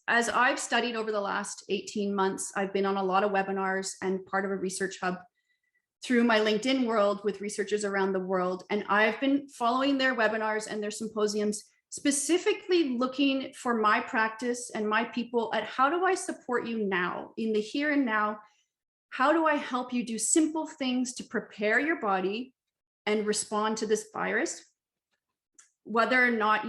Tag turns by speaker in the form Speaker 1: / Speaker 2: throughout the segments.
Speaker 1: as I've studied over the last 18 months, I've been on a lot of webinars and part of a research hub through my LinkedIn world with researchers around the world. And I've been following their webinars and their symposiums, specifically looking for my practice and my people at how do I support you now in the here and now? How do I help you do simple things to prepare your body and respond to this virus? Whether or not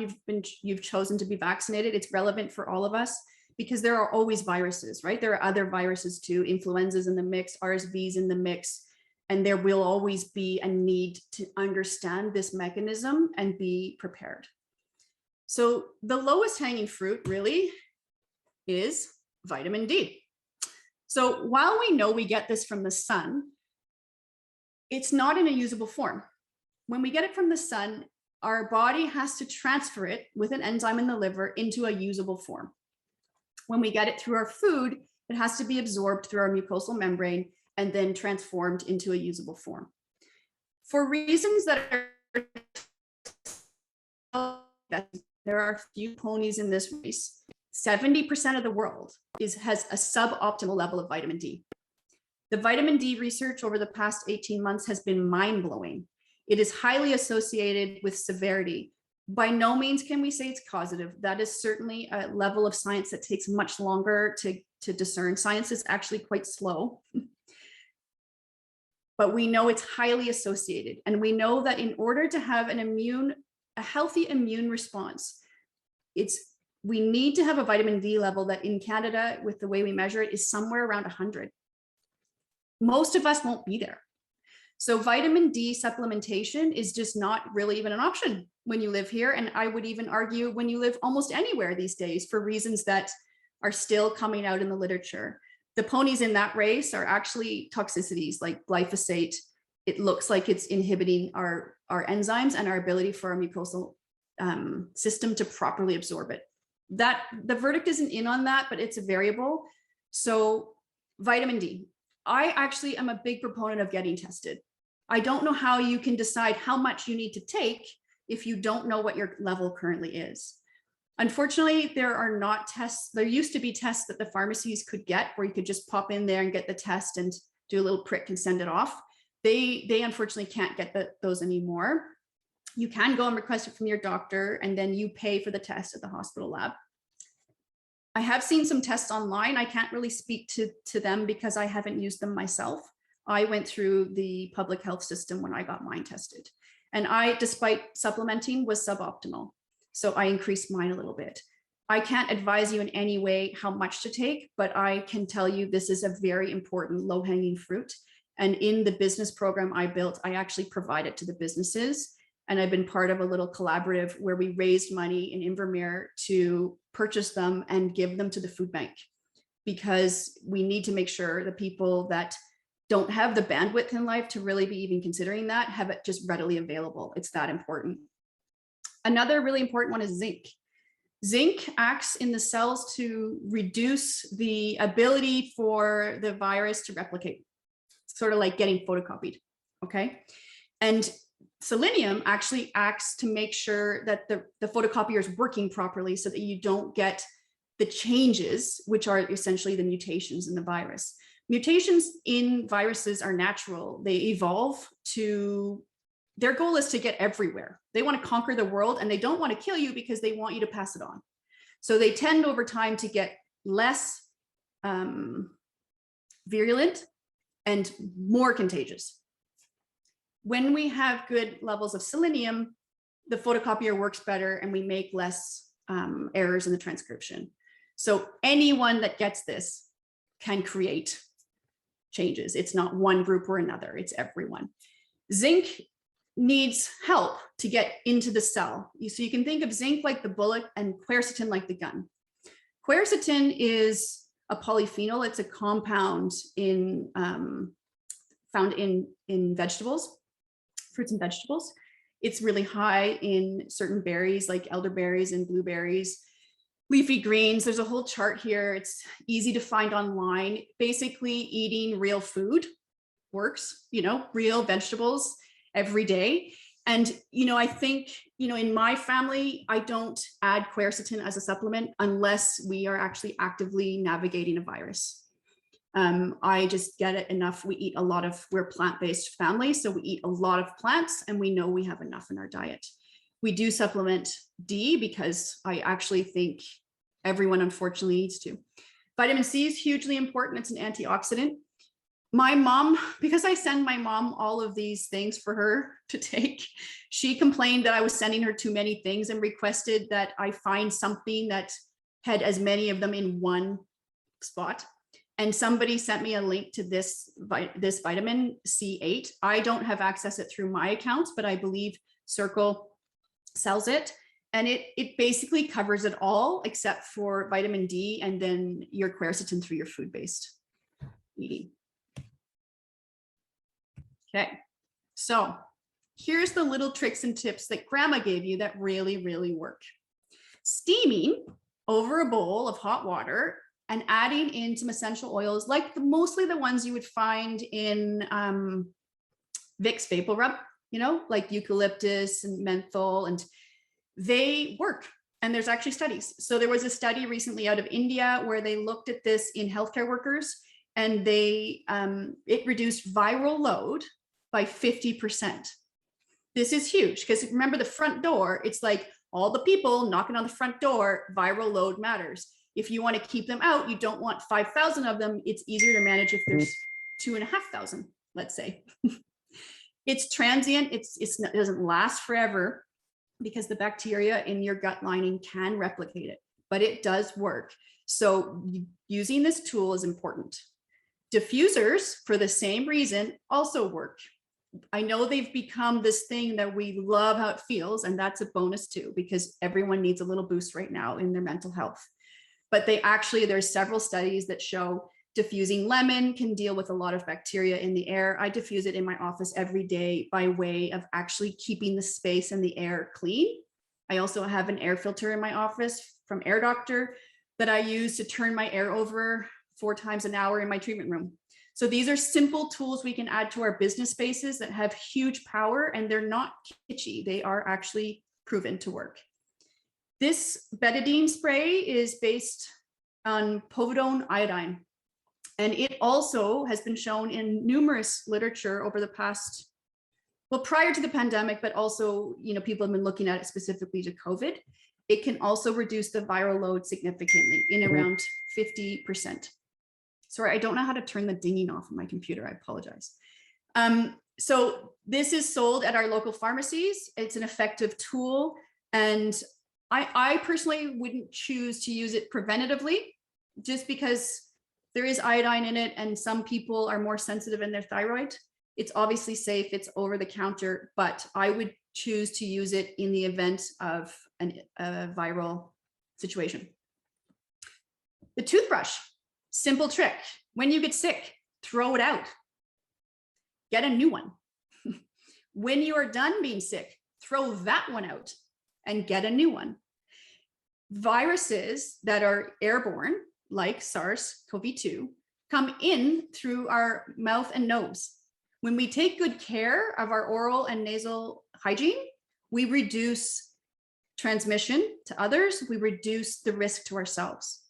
Speaker 1: you've chosen to be vaccinated, it's relevant for all of us because there are always viruses, right? There are other viruses too, influenzas in the mix, RSVs in the mix, and there will always be a need to understand this mechanism and be prepared. So the lowest hanging fruit really is vitamin D. So while we know we get this from the sun, it's not in a usable form. When we get it from the sun, our body has to transfer it with an enzyme in the liver into a usable form. When we get it through our food, it has to be absorbed through our mucosal membrane and then transformed into a usable form. For reasons that are, there are a few ponies in this race. 70% of the world has a suboptimal level of vitamin D. The vitamin D research over the past 18 months has been mind-blowing. It is highly associated with severity. By no means can we say it's causative. That is certainly a level of science that takes much longer to discern. Science is actually quite slow. But we know it's highly associated. And we know that in order to have a healthy immune response, we need to have a vitamin D level that in Canada, with the way we measure it, is somewhere around 100. Most of us won't be there. So vitamin D supplementation is just not really even an option when you live here. And I would even argue when you live almost anywhere these days for reasons that are still coming out in the literature. The ponies in that race are actually toxicities like glyphosate. It looks like it's inhibiting our enzymes and our ability for our mucosal system to properly absorb it. The verdict isn't in on that, but it's a variable. So vitamin D, I actually am a big proponent of getting tested. I don't know how you can decide how much you need to take if you don't know what your level currently is. Unfortunately, there are not tests. There used to be tests that the pharmacies could get where you could just pop in there and get the test and do a little prick and send it off. They unfortunately can't get those anymore. You can go and request it from your doctor and then you pay for the test at the hospital lab. I have seen some tests online. I can't really speak to them because I haven't used them myself. I went through the public health system when I got mine tested. And despite supplementing, was suboptimal. So I increased mine a little bit. I can't advise you in any way how much to take, but I can tell you this is a very important low-hanging fruit. And in the business program I built, I actually provide it to the businesses. And I've been part of a little collaborative where we raised money in Invermere to purchase them and give them to the food bank, because we need to make sure the people that don't have the bandwidth in life to really be even considering that have it just readily available. It's that important. Another really important one is zinc. Zinc acts in the cells to reduce the ability for the virus to replicate, sort of like getting photocopied, okay? And selenium actually acts to make sure that the photocopier is working properly so that you don't get the changes, which are essentially the mutations in the virus. Mutations in viruses are natural. They evolve to, their goal is to get everywhere. They want to conquer the world and they don't want to kill you because they want you to pass it on. So they tend over time to get less virulent and more contagious. When we have good levels of selenium, the photocopier works better and we make less errors in the transcription. So anyone that gets this can create changes. It's not one group or another, it's everyone. Zinc needs help to get into the cell. So you can think of zinc like the bullet and quercetin like the gun. Quercetin is a polyphenol. It's a compound found in vegetables, fruits and vegetables. It's really high in certain berries like elderberries and blueberries, leafy greens. There's a whole chart here. It's easy to find online. Basically, eating real food works, real vegetables every day. And, I think, in my family, I don't add quercetin as a supplement unless we are actually actively navigating a virus. I just get it enough. We're plant-based family, so we eat a lot of plants and we know we have enough in our diet. We do supplement D because I actually think everyone unfortunately needs to. Vitamin C is hugely important. It's an antioxidant. My mom, because I send my mom all of these things for her to take, she complained that I was sending her too many things and requested that I find something that had as many of them in one spot. And somebody sent me a link to this vitamin C8. I don't have access it through my accounts, but I believe Circle sells it. And it basically covers it all except for vitamin D and then your quercetin through your food-based eating. Okay, so here's the little tricks and tips that grandma gave you that really, really work. Steaming over a bowl of hot water and adding in some essential oils, like mostly the ones you would find in Vicks Vapor Rub, like eucalyptus and menthol, and they work. And there's actually studies. So there was a study recently out of India where they looked at this in healthcare workers, and it reduced viral load by 50%. This is huge because remember the front door, it's like all the people knocking on the front door, viral load matters. If you want to keep them out, you don't want 5,000 of them. It's easier to manage if there's 2,500, let's say. It's transient. It doesn't last forever because the bacteria in your gut lining can replicate it, but it does work. So using this tool is important. Diffusers, for the same reason, also work. I know they've become this thing that we love how it feels, and that's a bonus too, because everyone needs a little boost right now in their mental health. But there's several studies that show diffusing lemon can deal with a lot of bacteria in the air. I diffuse it in my office every day by way of actually keeping the space and the air clean. I also have an air filter in my office from Air Doctor that I use to turn my air over 4 times an hour in my treatment room. So these are simple tools we can add to our business spaces that have huge power, and they're not kitschy. They are actually proven to work. This betadine spray is based on povidone iodine, and it also has been shown in numerous literature over the past, prior to the pandemic, but also, people have been looking at it specifically to COVID. It can also reduce the viral load significantly in around 50%. Sorry, I don't know how to turn the dinging off on my computer. I apologize. So this is sold at our local pharmacies. It's an effective tool. And I personally wouldn't choose to use it preventatively just because there is iodine in it and some people are more sensitive in their thyroid. It's obviously safe, it's over the counter, but I would choose to use it in the event of a viral situation. The toothbrush. Simple trick. When you get sick, throw it out. Get a new one. When you are done being sick, throw that one out and get a new one. Viruses that are airborne, like SARS-CoV-2, come in through our mouth and nose. When we take good care of our oral and nasal hygiene, we reduce transmission to others, we reduce the risk to ourselves.